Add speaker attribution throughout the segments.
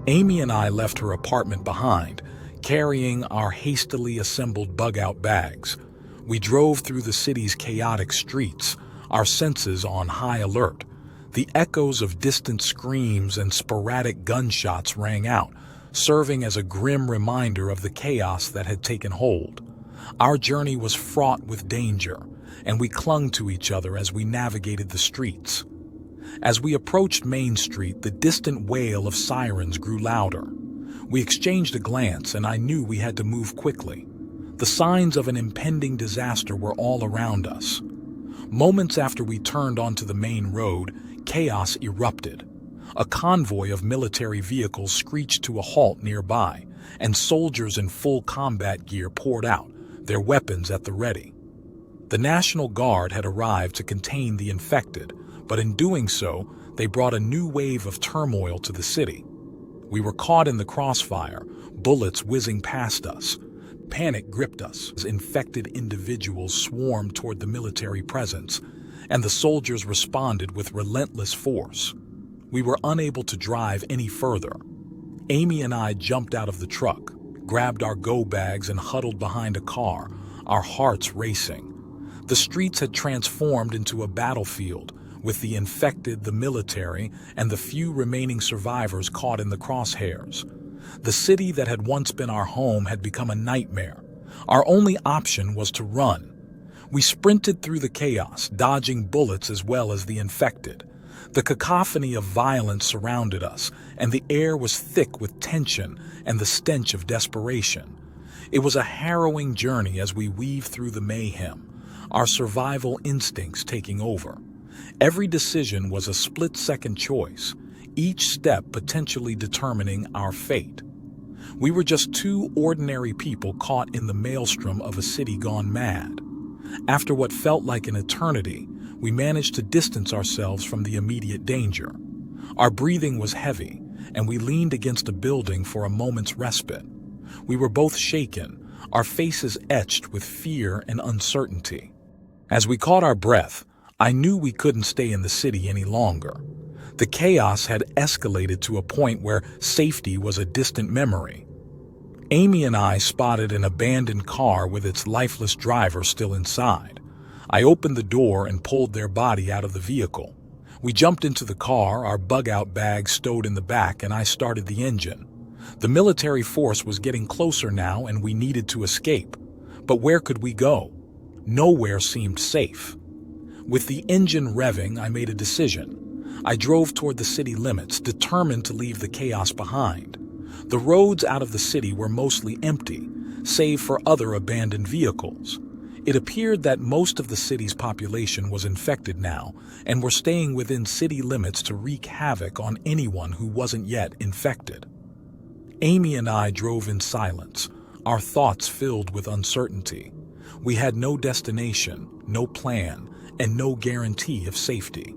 Speaker 1: Amy and I left her apartment behind, carrying our hastily assembled bug-out bags. We drove through the city's chaotic streets, our senses on high alert. The echoes of distant screams and sporadic gunshots rang out, serving as a grim reminder of the chaos that had taken hold. Our journey was fraught with danger, and we clung to each other as we navigated the streets. As we approached Main Street, the distant wail of sirens grew louder. We exchanged a glance, and I knew we had to move quickly. The signs of an impending disaster were all around us. Moments after we turned onto the main road, chaos erupted. A convoy of military vehicles screeched to a halt nearby, and soldiers in full combat gear poured out, their weapons at the ready. The National Guard had arrived to contain the infected, but in doing so, they brought a new wave of turmoil to the city. We were caught in the crossfire, bullets whizzing past us. Panic gripped us as infected individuals swarmed toward the military presence, and the soldiers responded with relentless force. We were unable to drive any further. Amy and I jumped out of the truck, grabbed our go bags, and huddled behind a car, our hearts racing. The streets had transformed into a battlefield, with the infected, the military, and the few remaining survivors caught in the crosshairs. The city that had once been our home had become a nightmare. Our only option was to run. We sprinted through the chaos, dodging bullets as well as the infected. The cacophony of violence surrounded us, and the air was thick with tension and the stench of desperation. It was a harrowing journey as we weaved through the mayhem, our survival instincts taking over. Every decision was a split-second choice, each step potentially determining our fate. We were just two ordinary people caught in the maelstrom of a city gone mad. After what felt like an eternity, we managed to distance ourselves from the immediate danger. Our breathing was heavy, and we leaned against a building for a moment's respite. We were both shaken, our faces etched with fear and uncertainty. As we caught our breath, I knew we couldn't stay in the city any longer. The chaos had escalated to a point where safety was a distant memory. Amy and I spotted an abandoned car with its lifeless driver still inside. I opened the door and pulled their body out of the vehicle. We jumped into the car, our bug-out bags stowed in the back, and I started the engine. The military force was getting closer now, and we needed to escape. But where could we go? Nowhere seemed safe. With the engine revving, I made a decision. I drove toward the city limits, determined to leave the chaos behind. The roads out of the city were mostly empty, save for other abandoned vehicles. It appeared that most of the city's population was infected now, and were staying within city limits to wreak havoc on anyone who wasn't yet infected. Amy and I drove in silence, our thoughts filled with uncertainty. We had no destination, no plan, and no guarantee of safety.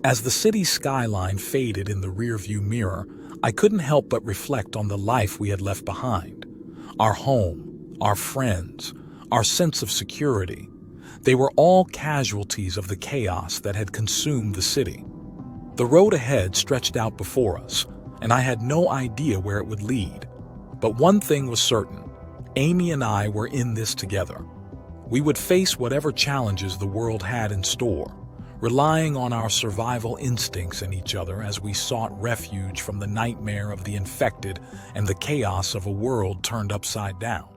Speaker 1: As the city's skyline faded in the rearview mirror, I couldn't help but reflect on the life we had left behind. Our home, our friends, our sense of security. They were all casualties of the chaos that had consumed the city. The road ahead stretched out before us, and I had no idea where it would lead. But one thing was certain: Amy and I were in this together. We would face whatever challenges the world had in store, relying on our survival instincts and each other as we sought refuge from the nightmare of the infected and the chaos of a world turned upside down.